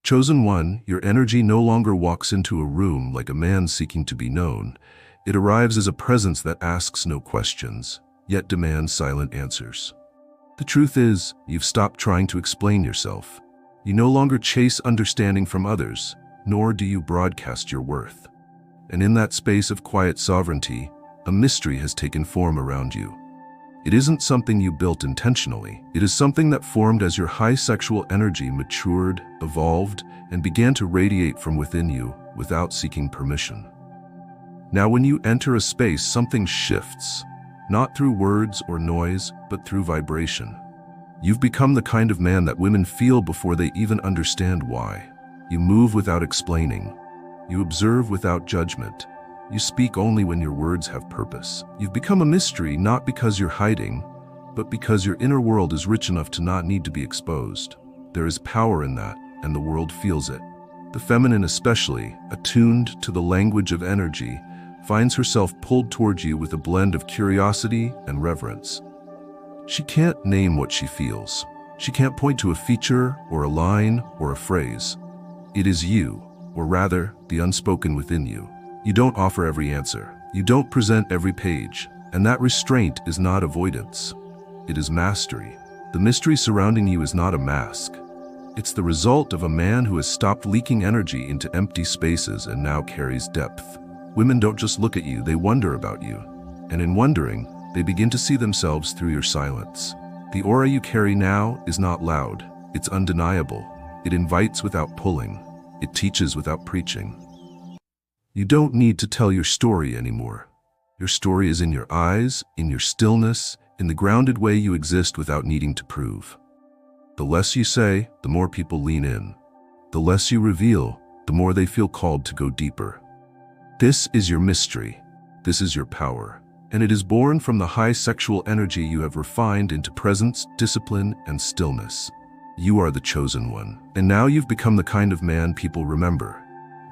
Chosen one, your energy no longer walks into a room like a man seeking to be known. It arrives as a presence that asks no questions, yet demands silent answers. The truth is, you've stopped trying to explain yourself. You no longer chase understanding from others, nor do you broadcast your worth. And in that space of quiet sovereignty, a mystery has taken form around you. It isn't something you built intentionally. It is something that formed as your high sexual energy matured, evolved, and began to radiate from within you without seeking permission. Now when you enter a space, something shifts, not through words or noise, but through vibration. You've become the kind of man that women feel before they even understand why. You move without explaining. You observe without judgment. You speak only when your words have purpose. You've become a mystery not because you're hiding, but because your inner world is rich enough to not need to be exposed. There is power in that, and the world feels it. The feminine especially, attuned to the language of energy, finds herself pulled towards you with a blend of curiosity and reverence. She can't name what she feels. She can't point to a feature or a line or a phrase. It is you, or rather, the unspoken within you. You don't offer every answer. You don't present every page. And that restraint is not avoidance. It is mastery. The mystery surrounding you is not a mask. It's the result of a man who has stopped leaking energy into empty spaces and now carries depth. Women don't just look at you, they wonder about you. And in wondering, they begin to see themselves through your silence. The aura you carry now is not loud. It's undeniable. It invites without pulling. It teaches without preaching. You don't need to tell your story anymore. Your story is in your eyes, in your stillness, in the grounded way you exist without needing to prove. The less you say, the more people lean in. The less you reveal, the more they feel called to go deeper. This is your mystery. This is your power. And it is born from the high sexual energy you have refined into presence, discipline, and stillness. You are the chosen one. And now you've become the kind of man people remember.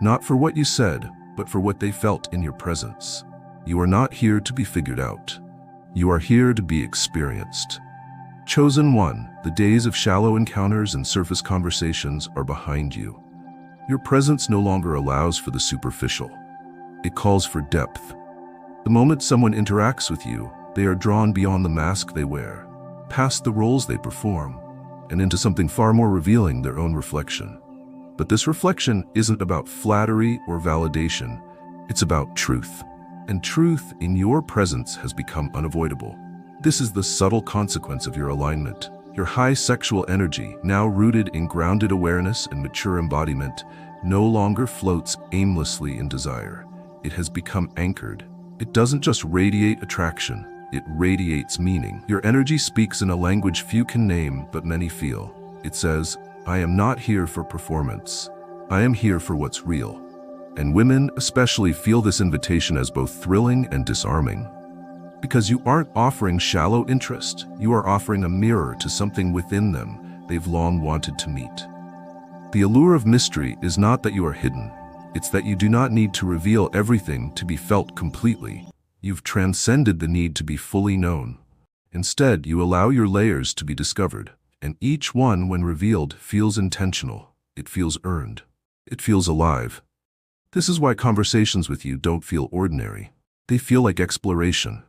Not for what you said, but for what they felt in your presence. You are not here to be figured out. You are here to be experienced. Chosen one, the days of shallow encounters and surface conversations are behind you. Your presence no longer allows for the superficial. It calls for depth. The moment someone interacts with you, they are drawn beyond the mask they wear, past the roles they perform, and into something far more revealing, their own reflection. But this reflection isn't about flattery or validation. It's about truth. And truth in your presence has become unavoidable. This is the subtle consequence of your alignment. Your high sexual energy, now rooted in grounded awareness and mature embodiment, no longer floats aimlessly in desire. It has become anchored. It doesn't just radiate attraction, it radiates meaning. Your energy speaks in a language few can name, but many feel. It says, I am not here for performance. I am here for what's real. And women especially feel this invitation as both thrilling and disarming. Because you aren't offering shallow interest, you are offering a mirror to something within them they've long wanted to meet. The allure of mystery is not that you are hidden. It's that you do not need to reveal everything to be felt completely. You've transcended the need to be fully known. Instead, you allow your layers to be discovered. And each one, when revealed, feels intentional. It feels earned. It feels alive. This is why conversations with you don't feel ordinary. They feel like exploration,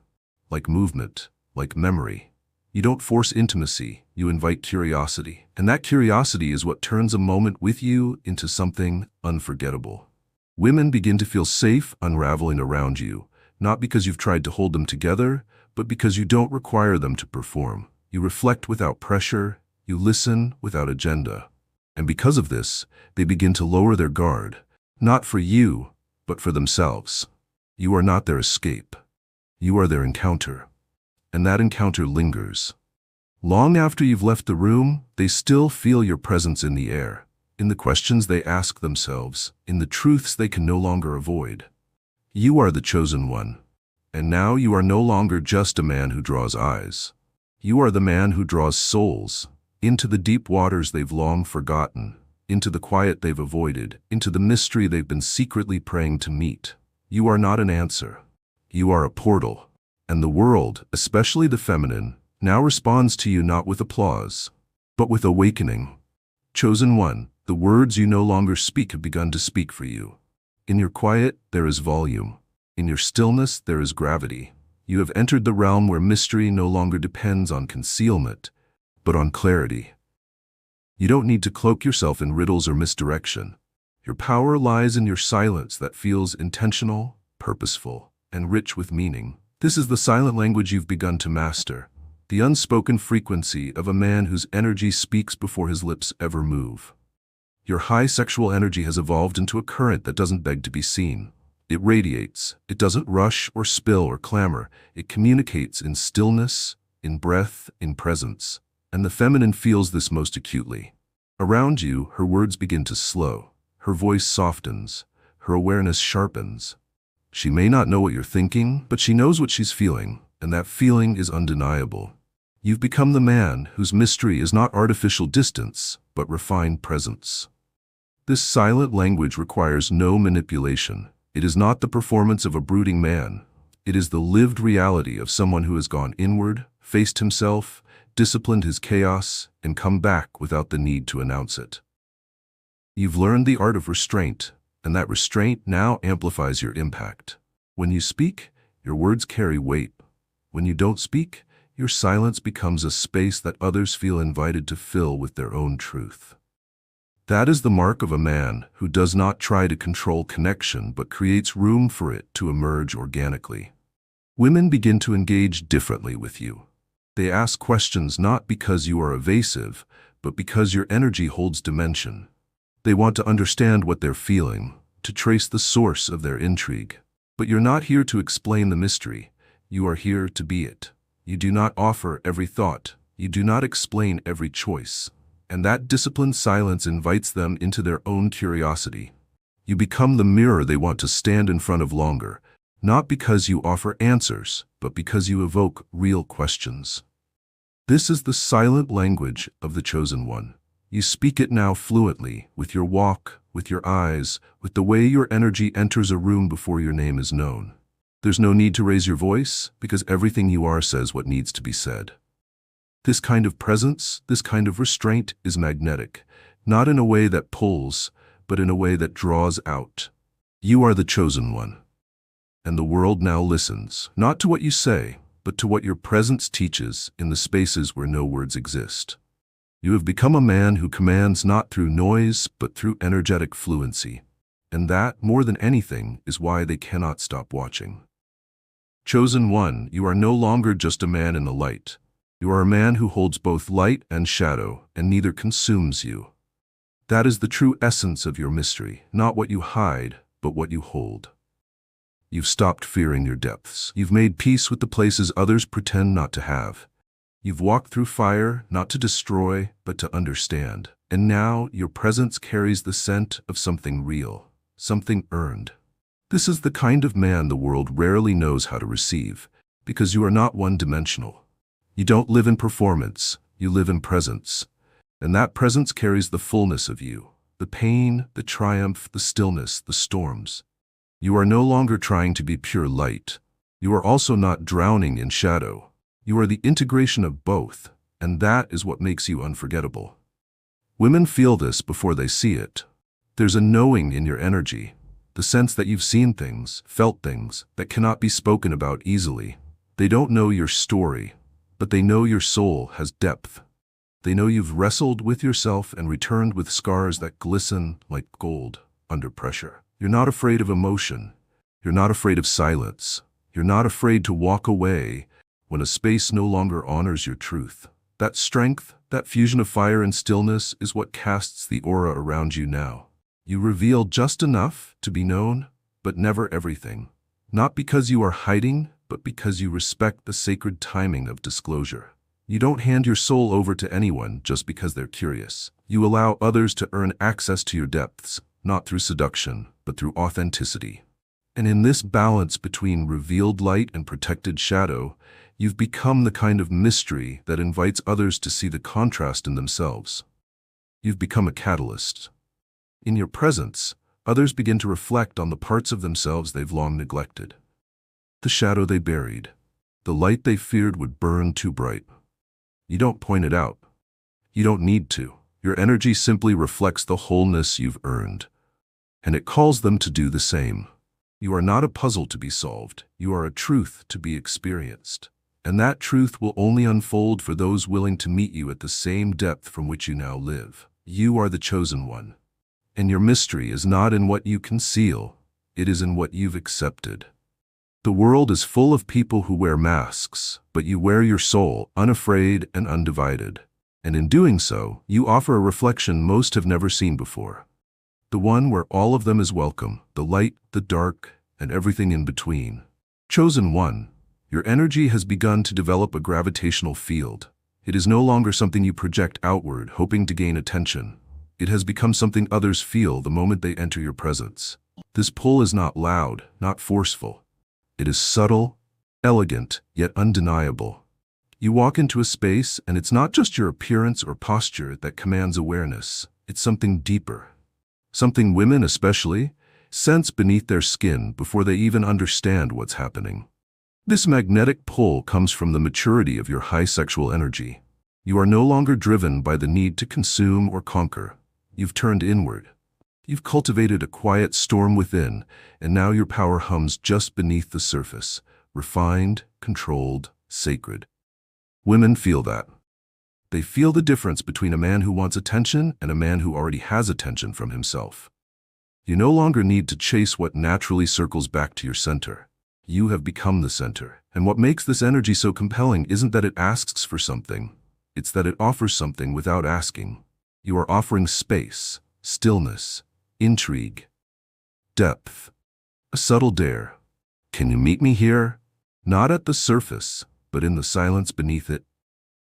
like movement, like memory. You don't force intimacy, you invite curiosity. And that curiosity is what turns a moment with you into something unforgettable. Women begin to feel safe unraveling around you, not because you've tried to hold them together, but because you don't require them to perform. You reflect without pressure. You listen without agenda. And because of this, they begin to lower their guard, not for you, but for themselves. You are not their escape. You are their encounter. And that encounter lingers. Long after you've left the room, they still feel your presence in the air, in the questions they ask themselves, in the truths they can no longer avoid. You are the chosen one. And now you are no longer just a man who draws eyes. You are the man who draws souls. Into the deep waters they've long forgotten, into the quiet they've avoided, into the mystery they've been secretly praying to meet. You are not an answer. You are a portal. And the world, especially the feminine, now responds to you not with applause, but with awakening. Chosen one, The words you no longer speak have begun to speak for you. In your quiet, there is volume. In your stillness, there is gravity. You have entered the realm where mystery no longer depends on concealment, but on clarity. You don't need to cloak yourself in riddles or misdirection. Your power lies in your silence that feels intentional, purposeful, and rich with meaning. This is the silent language you've begun to master, the unspoken frequency of a man whose energy speaks before his lips ever move. Your high sexual energy has evolved into a current that doesn't beg to be seen. It radiates. It doesn't rush or spill or clamor. It communicates in stillness, in breath, in presence. And the feminine feels this most acutely. Around you, her words begin to slow. Her voice softens. Her awareness sharpens. She may not know what you're thinking, but she knows what she's feeling, and that feeling is undeniable. You've become the man whose mystery is not artificial distance, but refined presence. This silent language requires no manipulation. It is not the performance of a brooding man. It is the lived reality of someone who has gone inward, faced himself, disciplined his chaos, and come back without the need to announce it. You've learned the art of restraint, and that restraint now amplifies your impact. When you speak, your words carry weight. When you don't speak, your silence becomes a space that others feel invited to fill with their own truth. That is the mark of a man who does not try to control connection but creates room for it to emerge organically. Women begin to engage differently with you. They ask questions not because you are evasive, but because your energy holds dimension. They want to understand what they're feeling, to trace the source of their intrigue. But you're not here to explain the mystery. You are here to be it. You do not offer every thought. You do not explain every choice. And that disciplined silence invites them into their own curiosity. You become the mirror they want to stand in front of longer, not because you offer answers, but because you evoke real questions. This is the silent language of the chosen one. You speak it now fluently, with your walk, with your eyes, with the way your energy enters a room before your name is known. There's no need to raise your voice, because everything you are says what needs to be said. This kind of presence, this kind of restraint is magnetic, not in a way that pulls, but in a way that draws out. You are the chosen one. And the world now listens, not to what you say, but to what your presence teaches in the spaces where no words exist. You have become a man who commands not through noise, but through energetic fluency. And that, more than anything, is why they cannot stop watching. Chosen one, you are no longer just a man in the light. You are a man who holds both light and shadow, and neither consumes you. That is the true essence of your mystery, not what you hide, but what you hold. You've stopped fearing your depths. You've made peace with the places others pretend not to have. You've walked through fire, not to destroy, but to understand. And now your presence carries the scent of something real, something earned. This is the kind of man the world rarely knows how to receive, because you are not one-dimensional. You don't live in performance, you live in presence. And that presence carries the fullness of you, the pain, the triumph, the stillness, the storms. You are no longer trying to be pure light. You are also not drowning in shadow. You are the integration of both, and that is what makes you unforgettable. Women feel this before they see it. There's a knowing in your energy, the sense that you've seen things, felt things, that cannot be spoken about easily. They don't know your story, but they know your soul has depth. They know you've wrestled with yourself and returned with scars that glisten like gold under pressure. You're not afraid of emotion. You're not afraid of silence. You're not afraid to walk away when a space no longer honors your truth. That strength, that fusion of fire and stillness is what casts the aura around you now. You reveal just enough to be known, but never everything. Not because you are hiding, but because you respect the sacred timing of disclosure. You don't hand your soul over to anyone just because they're curious. You allow others to earn access to your depths, not through seduction, but through authenticity. And in this balance between revealed light and protected shadow, you've become the kind of mystery that invites others to see the contrast in themselves. You've become a catalyst. In your presence, others begin to reflect on the parts of themselves they've long neglected. The shadow they buried, the light they feared would burn too bright. You don't point it out. You don't need to. Your energy simply reflects the wholeness you've earned, and it calls them to do the same. You are not a puzzle to be solved. You are a truth to be experienced. And that truth will only unfold for those willing to meet you at the same depth from which you now live. You are the chosen one. And your mystery is not in what you conceal, it is in what you've accepted. The world is full of people who wear masks, but you wear your soul, unafraid and undivided. And in doing so, you offer a reflection most have never seen before. The one where all of them is welcome, the light, the dark, and everything in between. Chosen one, your energy has begun to develop a gravitational field. It is no longer something you project outward, hoping to gain attention. It has become something others feel the moment they enter your presence. This pull is not loud, not forceful. It is subtle, elegant, yet undeniable. You walk into a space, and it's not just your appearance or posture that commands awareness. It's something deeper. Something women, especially, sense beneath their skin before they even understand what's happening. This magnetic pull comes from the maturity of your high sexual energy. You are no longer driven by the need to consume or conquer. You've turned inward. You've cultivated a quiet storm within, and now your power hums just beneath the surface, refined, controlled, sacred. Women feel that. They feel the difference between a man who wants attention and a man who already has attention from himself. You no longer need to chase what naturally circles back to your center. You have become the center. And what makes this energy so compelling isn't that it asks for something. It's that it offers something without asking. You are offering space, stillness, intrigue, depth, a subtle dare. Can you meet me here? Not at the surface, but in the silence beneath it.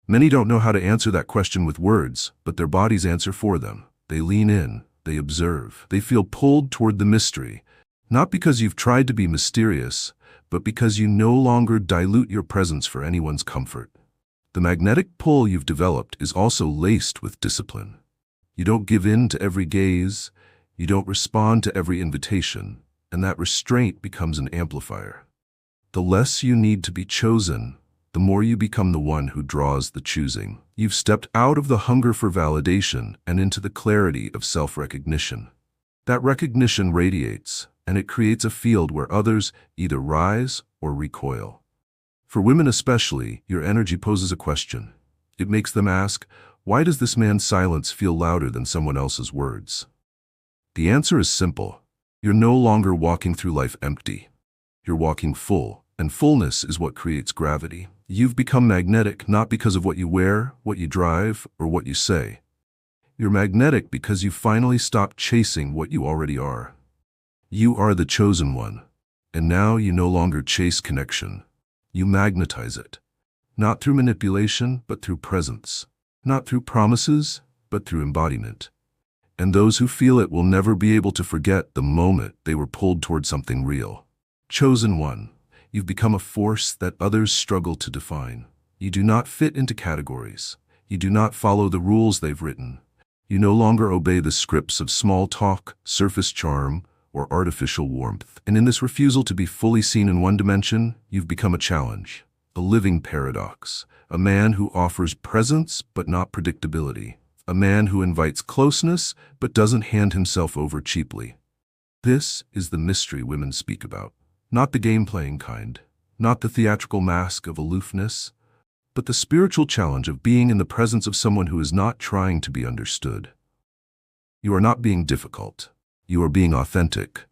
Many don't know how to answer that question with words, but their bodies answer for them. They lean in, they observe, they feel pulled toward the mystery, not because you've tried to be mysterious, but because you no longer dilute your presence for anyone's comfort. The magnetic pull you've developed is also laced with discipline. You don't give in to every gaze, you don't respond to every invitation, and that restraint becomes an amplifier. The less you need to be chosen, the more you become the one who draws the choosing. You've stepped out of the hunger for validation and into the clarity of self-recognition. That recognition radiates, and it creates a field where others either rise or recoil. For women especially, your energy poses a question. It makes them ask, why does this man's silence feel louder than someone else's words? The answer is simple. You're no longer walking through life empty. You're walking full, and fullness is what creates gravity. You've become magnetic not because of what you wear, what you drive, or what you say. You're magnetic because you finally stopped chasing what you already are. You are the chosen one, and now you no longer chase connection. You magnetize it, not through manipulation, but through presence, not through promises, but through embodiment. And those who feel it will never be able to forget the moment they were pulled toward something real. Chosen one, you've become a force that others struggle to define. You do not fit into categories. You do not follow the rules they've written. You no longer obey the scripts of small talk, surface charm, or artificial warmth. And in this refusal to be fully seen in one dimension, you've become a challenge, a living paradox, a man who offers presence but not predictability, a man who invites closeness but doesn't hand himself over cheaply. This is the mystery women speak about. Not the game-playing kind, not the theatrical mask of aloofness, but the spiritual challenge of being in the presence of someone who is not trying to be understood. You are not being difficult. You are being authentic.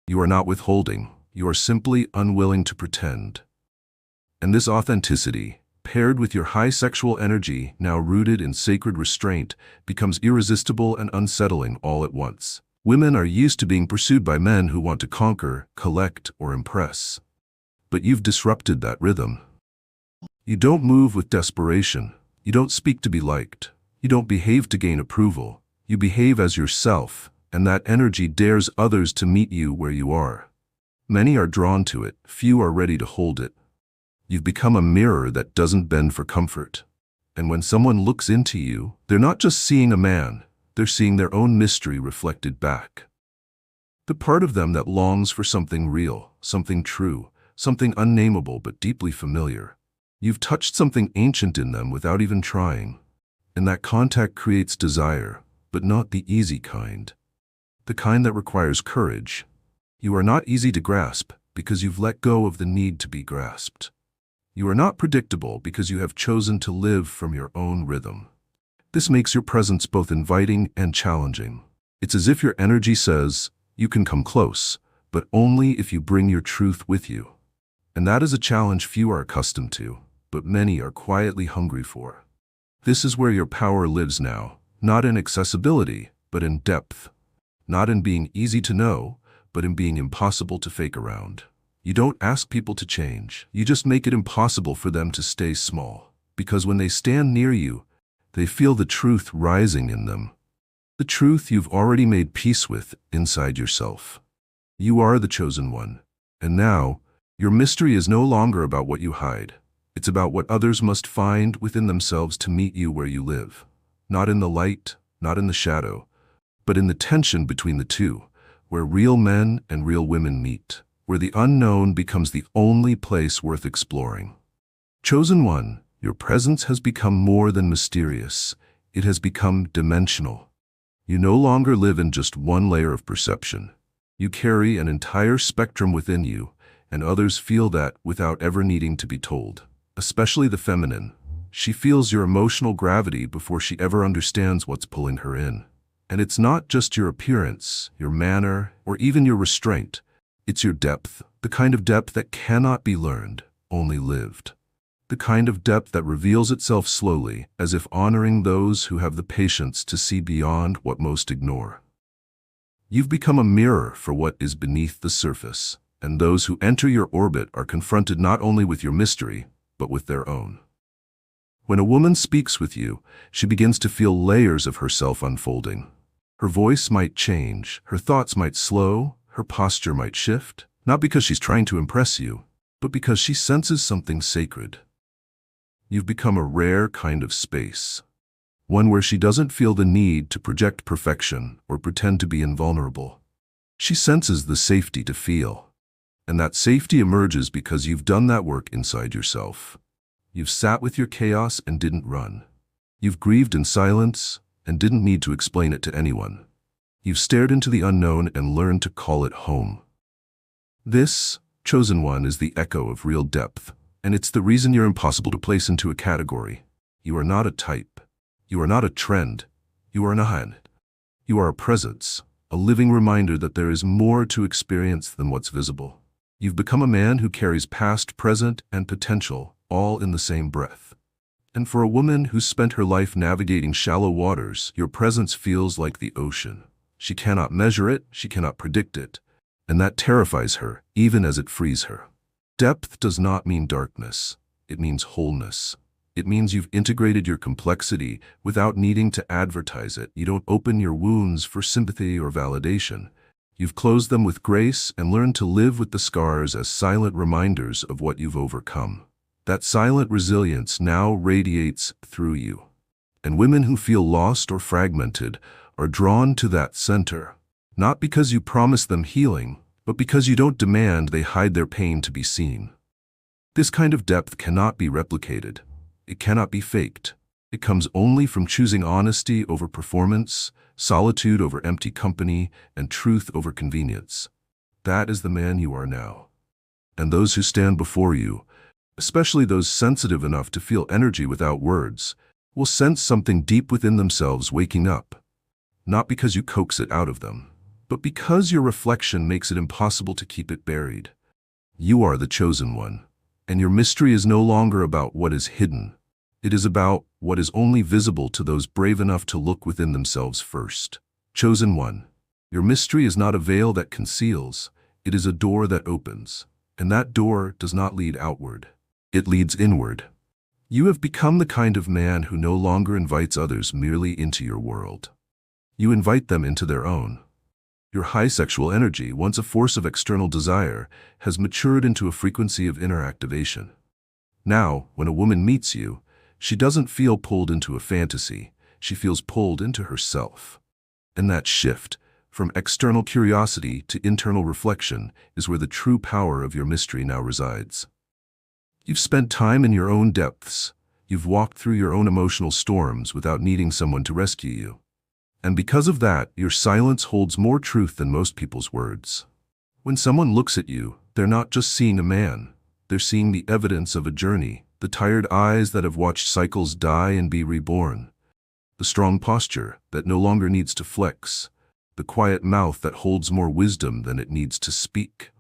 You are not withholding. You are simply unwilling to pretend. And this authenticity, paired with your high sexual energy, now rooted in sacred restraint, becomes irresistible and unsettling all at once. Women are used to being pursued by men who want to conquer, collect, or impress. But you've disrupted that rhythm. You don't move with desperation. You don't speak to be liked. You don't behave to gain approval. You behave as yourself, and that energy dares others to meet you where you are. Many are drawn to it. Few are ready to hold it. You've become a mirror that doesn't bend for comfort. And when someone looks into you, they're not just seeing a man. They're seeing their own mystery reflected back. The part of them that longs for something real, something true, something unnameable but deeply familiar. You've touched something ancient in them without even trying. And that contact creates desire, but not the easy kind. The kind that requires courage. You are not easy to grasp because you've let go of the need to be grasped. You are not predictable because you have chosen to live from your own rhythm. This makes your presence both inviting and challenging. It's as if your energy says, you can come close, but only if you bring your truth with you. And that is a challenge few are accustomed to, but many are quietly hungry for. This is where your power lives now, not in accessibility, but in depth. Not in being easy to know, but in being impossible to fake around. You don't ask people to change, you just make it impossible for them to stay small. Because when they stand near you, they feel the truth rising in them. The truth you've already made peace with inside yourself. You are the chosen one. And now, your mystery is no longer about what you hide. It's about what others must find within themselves to meet you where you live. Not in the light, not in the shadow, but in the tension between the two, where real men and real women meet, where the unknown becomes the only place worth exploring. Chosen one, your presence has become more than mysterious. It has become dimensional. You no longer live in just one layer of perception. You carry an entire spectrum within you, and others feel that without ever needing to be told. Especially the feminine. She feels your emotional gravity before she ever understands what's pulling her in. And it's not just your appearance, your manner, or even your restraint. It's your depth, the kind of depth that cannot be learned, only lived. The kind of depth that reveals itself slowly, as if honoring those who have the patience to see beyond what most ignore. You've become a mirror for what is beneath the surface, and those who enter your orbit are confronted not only with your mystery, but with their own. When a woman speaks with you, she begins to feel layers of herself unfolding. Her voice might change, her thoughts might slow, her posture might shift, not because she's trying to impress you, but because she senses something sacred. You've become a rare kind of space, one where she doesn't feel the need to project perfection or pretend to be invulnerable. She senses the safety to feel. And that safety emerges because you've done that work inside yourself. You've sat with your chaos and didn't run. You've grieved in silence and didn't need to explain it to anyone. You've stared into the unknown and learned to call it home. This, chosen one, is the echo of real depth, and it's the reason you're impossible to place into a category. You are not a type. You are not a trend. You are an Attain. You are a presence, a living reminder that there is more to experience than what's visible. You've become a man who carries past, present, and potential, all in the same breath. And for a woman who's spent her life navigating shallow waters, your presence feels like the ocean. She cannot measure it, she cannot predict it, and that terrifies her, even as it frees her. Depth does not mean darkness, it means wholeness. It means you've integrated your complexity without needing to advertise it. You don't open your wounds for sympathy or validation. You've closed them with grace and learned to live with the scars as silent reminders of what you've overcome. That silent resilience now radiates through you. And women who feel lost or fragmented are drawn to that center, not because you promise them healing, but because you don't demand they hide their pain to be seen. This kind of depth cannot be replicated. It cannot be faked. It comes only from choosing honesty over performance, solitude over empty company, and truth over convenience. That is the man you are now. And those who stand before you, especially those sensitive enough to feel energy without words, will sense something deep within themselves waking up, not because you coax it out of them, but because your reflection makes it impossible to keep it buried. You are the chosen one, and your mystery is no longer about what is hidden. It is about what is only visible to those brave enough to look within themselves first. Chosen one, your mystery is not a veil that conceals, it is a door that opens, and that door does not lead outward. It leads inward. You have become the kind of man who no longer invites others merely into your world. You invite them into their own. Your high sexual energy, once a force of external desire, has matured into a frequency of inner activation. Now, when a woman meets you, she doesn't feel pulled into a fantasy, she feels pulled into herself. And that shift, from external curiosity to internal reflection, is where the true power of your mystery now resides. You've spent time in your own depths. You've walked through your own emotional storms without needing someone to rescue you. And because of that, your silence holds more truth than most people's words. When someone looks at you, they're not just seeing a man. They're seeing the evidence of a journey, the tired eyes that have watched cycles die and be reborn, the strong posture that no longer needs to flex, the quiet mouth that holds more wisdom than it needs to speak.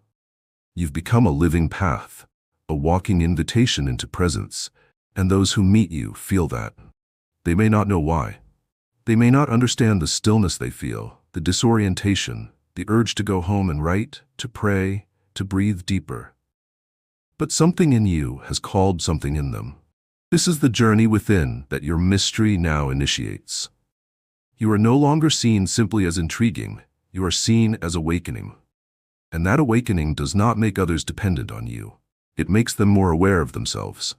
You've become a living path, a walking invitation into presence, and those who meet you feel that. They may not know why. They may not understand the stillness they feel, the disorientation, the urge to go home and write, to pray, to breathe deeper. But something in you has called something in them. This is the journey within that your mystery now initiates. You are no longer seen simply as intriguing, you are seen as awakening. And that awakening does not make others dependent on you. It makes them more aware of themselves.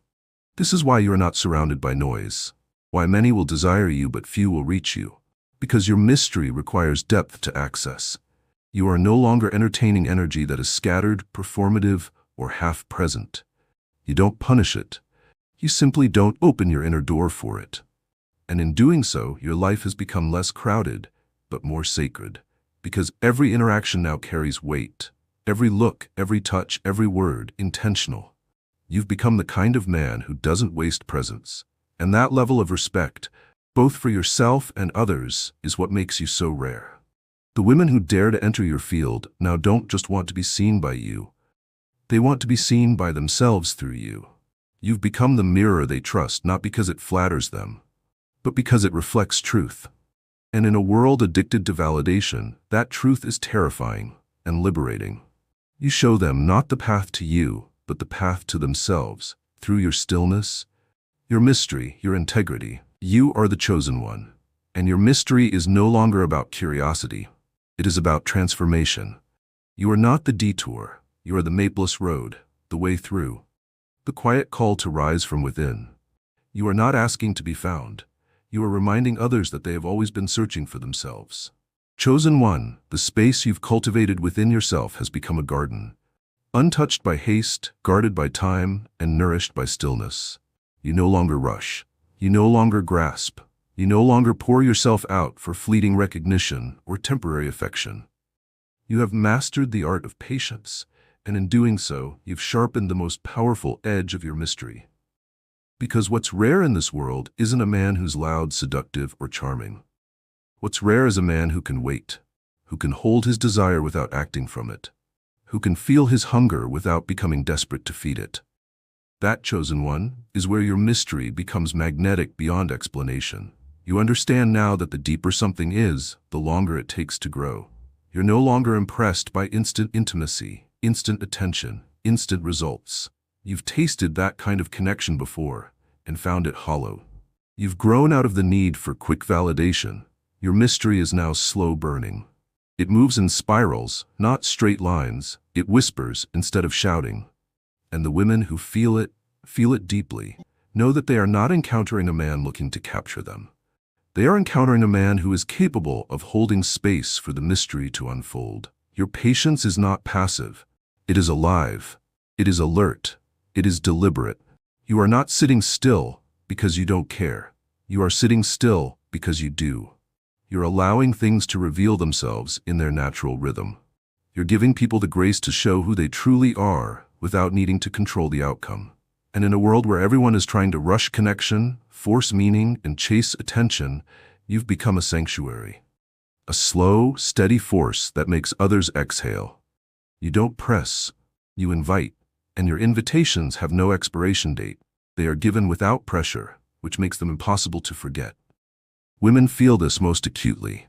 This is why you are not surrounded by noise, why many will desire you but few will reach you. Because your mystery requires depth to access. You are no longer entertaining energy that is scattered, performative, or half-present. You don't punish it. You simply don't open your inner door for it. And in doing so, your life has become less crowded, but more sacred. Because every interaction now carries weight. Every look, every touch, every word, intentional. You've become the kind of man who doesn't waste presence. And that level of respect, both for yourself and others, is what makes you so rare. The women who dare to enter your field now don't just want to be seen by you. They want to be seen by themselves through you. You've become the mirror they trust not because it flatters them, but because it reflects truth. And in a world addicted to validation, that truth is terrifying and liberating. You show them not the path to you, but the path to themselves, through your stillness, your mystery, your integrity. You are the chosen one, and your mystery is no longer about curiosity. It is about transformation. You are not the detour, you are the mapeless road, the way through. The quiet call to rise from within. You are not asking to be found. You are reminding others that they have always been searching for themselves. Chosen one, the space you've cultivated within yourself has become a garden. Untouched by haste, guarded by time, and nourished by stillness. You no longer rush. You no longer grasp. You no longer pour yourself out for fleeting recognition or temporary affection. You have mastered the art of patience, and in doing so, you've sharpened the most powerful edge of your mystery. Because what's rare in this world isn't a man who's loud, seductive, or charming. What's rare is a man who can wait, who can hold his desire without acting from it, who can feel his hunger without becoming desperate to feed it. That chosen one is where your mystery becomes magnetic beyond explanation. You understand now that the deeper something is, the longer it takes to grow. You're no longer impressed by instant intimacy, instant attention, instant results. You've tasted that kind of connection before and found it hollow. You've grown out of the need for quick validation. Your mystery is now slow burning. It moves in spirals, not straight lines. It whispers instead of shouting. And the women who feel it deeply, know that they are not encountering a man looking to capture them. They are encountering a man who is capable of holding space for the mystery to unfold. Your patience is not passive. It is alive. It is alert. It is deliberate. You are not sitting still because you don't care. You are sitting still because you do. You're allowing things to reveal themselves in their natural rhythm. You're giving people the grace to show who they truly are without needing to control the outcome. And in a world where everyone is trying to rush connection, force meaning, and chase attention, you've become a sanctuary. A slow, steady force that makes others exhale. You don't press, you invite, and your invitations have no expiration date. They are given without pressure, which makes them impossible to forget. Women feel this most acutely.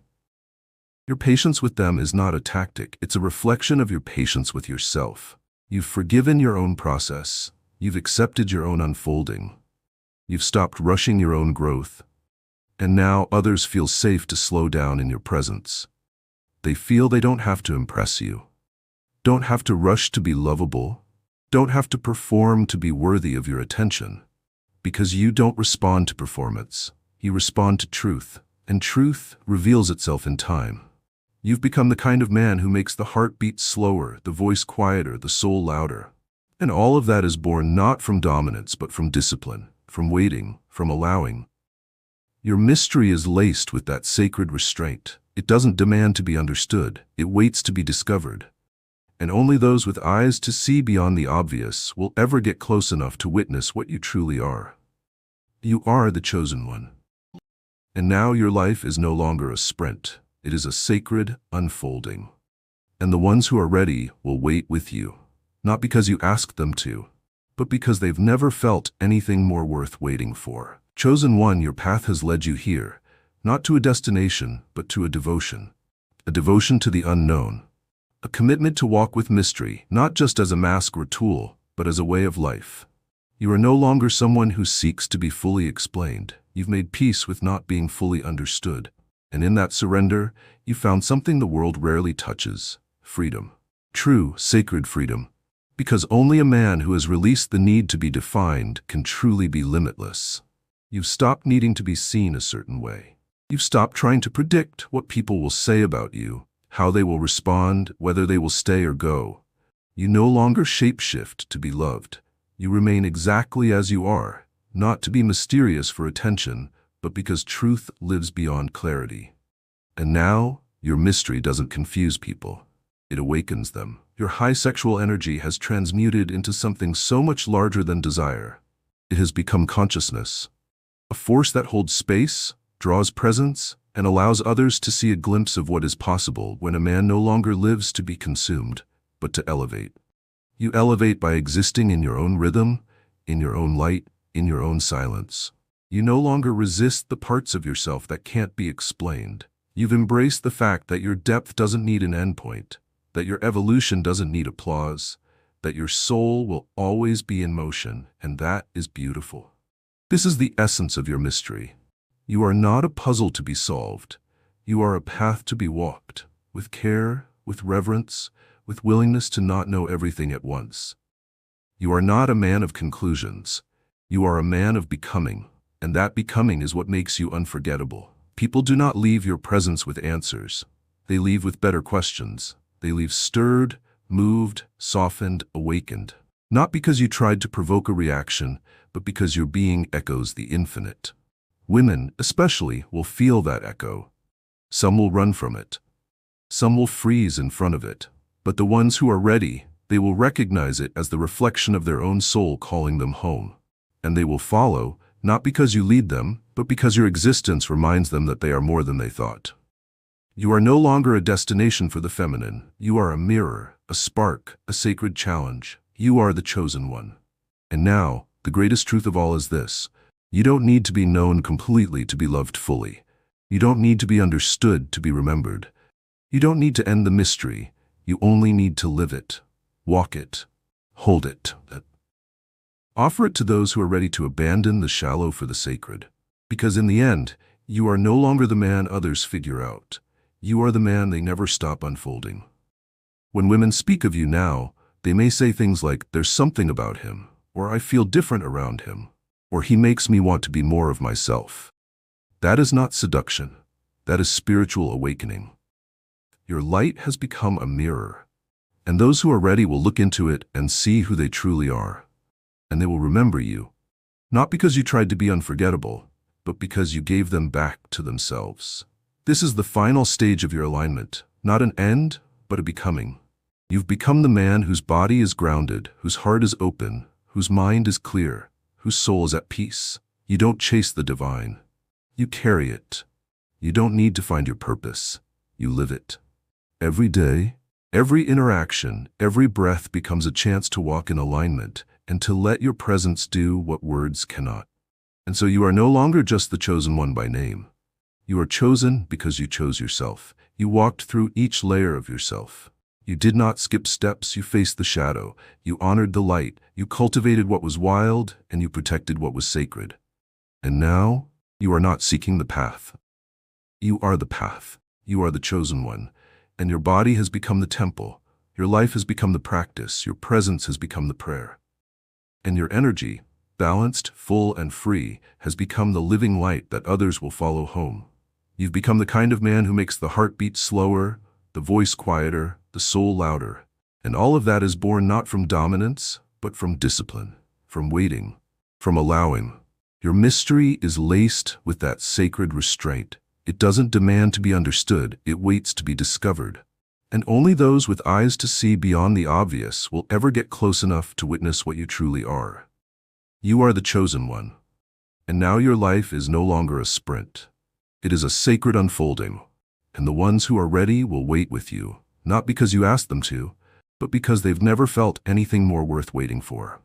Your patience with them is not a tactic, it's a reflection of your patience with yourself. You've forgiven your own process. You've accepted your own unfolding. You've stopped rushing your own growth. And now others feel safe to slow down in your presence. They feel they don't have to impress you. Don't have to rush to be lovable. Don't have to perform to be worthy of your attention. Because you don't respond to performance. You respond to truth. And truth reveals itself in time. You've become the kind of man who makes the heart beat slower, the voice quieter, the soul louder. And all of that is born not from dominance but from discipline, from waiting, from allowing. Your mystery is laced with that sacred restraint. It doesn't demand to be understood. It waits to be discovered. And only those with eyes to see beyond the obvious will ever get close enough to witness what you truly are. You are the chosen one. And now your life is no longer a sprint. It is a sacred unfolding. And the ones who are ready will wait with you, not because you asked them to, but because they've never felt anything more worth waiting for. Chosen one, your path has led you here, not to a destination, but to a devotion to the unknown, a commitment to walk with mystery, not just as a mask or tool, but as a way of life. You are no longer someone who seeks to be fully explained. You've made peace with not being fully understood. And in that surrender, you found something the world rarely touches: freedom. True, sacred freedom. Because only a man who has released the need to be defined can truly be limitless. You've stopped needing to be seen a certain way. You've stopped trying to predict what people will say about you, how they will respond, whether they will stay or go. You no longer shapeshift to be loved. You remain exactly as you are, not to be mysterious for attention, but because truth lives beyond clarity. And now, your mystery doesn't confuse people. It awakens them. Your high sexual energy has transmuted into something so much larger than desire. It has become consciousness, a force that holds space, draws presence, and allows others to see a glimpse of what is possible when a man no longer lives to be consumed, but to elevate. You elevate by existing in your own rhythm, in your own light, in your own silence. You no longer resist the parts of yourself that can't be explained. You've embraced the fact that your depth doesn't need an endpoint, that your evolution doesn't need applause, that your soul will always be in motion, and that is beautiful. This is the essence of your mystery. You are not a puzzle to be solved. You are a path to be walked, with care, with reverence, with willingness to not know everything at once. You are not a man of conclusions. You are a man of becoming, and that becoming is what makes you unforgettable. People do not leave your presence with answers. They leave with better questions. They leave stirred, moved, softened, awakened. Not because you tried to provoke a reaction, but because your being echoes the infinite. Women, especially, will feel that echo. Some will run from it. Some will freeze in front of it. But the ones who are ready, they will recognize it as the reflection of their own soul calling them home. And they will follow, not because you lead them, but because your existence reminds them that they are more than they thought. You are no longer a destination for the feminine. You are a mirror, a spark, a sacred challenge. You are the chosen one. And now, the greatest truth of all is this: you don't need to be known completely to be loved fully. You don't need to be understood to be remembered. You don't need to end the mystery. You only need to live it, walk it, hold it. Offer it to those who are ready to abandon the shallow for the sacred. Because in the end, you are no longer the man others figure out. You are the man they never stop unfolding. When women speak of you now, they may say things like, "There's something about him," or "I feel different around him," or "He makes me want to be more of myself." That is not seduction. That is spiritual awakening. Your light has become a mirror, and those who are ready will look into it and see who they truly are. And they will remember you, not because you tried to be unforgettable, but because you gave them back to themselves. This is the final stage of your alignment, not an end, but a becoming. You've become the man whose body is grounded, whose heart is open, whose mind is clear, whose soul is at peace. You don't chase the divine. You carry it. You don't need to find your purpose. You live it. Every day, every interaction, every breath becomes a chance to walk in alignment and to let your presence do what words cannot. And so you are no longer just the chosen one by name. You are chosen because you chose yourself. You walked through each layer of yourself. You did not skip steps, you faced the shadow. You honored the light. You cultivated what was wild, and you protected what was sacred. And now, you are not seeking the path. You are the path. You are the chosen one. And your body has become the temple. Your life has become the practice. Your presence has become the prayer. And your energy, balanced, full, and free, has become the living light that others will follow home. You've become the kind of man who makes the heart beat slower, the voice quieter, the soul louder. And all of that is born not from dominance, but from discipline, from waiting, from allowing. Your mystery is laced with that sacred restraint. It doesn't demand to be understood, it waits to be discovered. And only those with eyes to see beyond the obvious will ever get close enough to witness what you truly are. You are the chosen one. And now your life is no longer a sprint. It is a sacred unfolding. And the ones who are ready will wait with you, not because you asked them to, but because they've never felt anything more worth waiting for.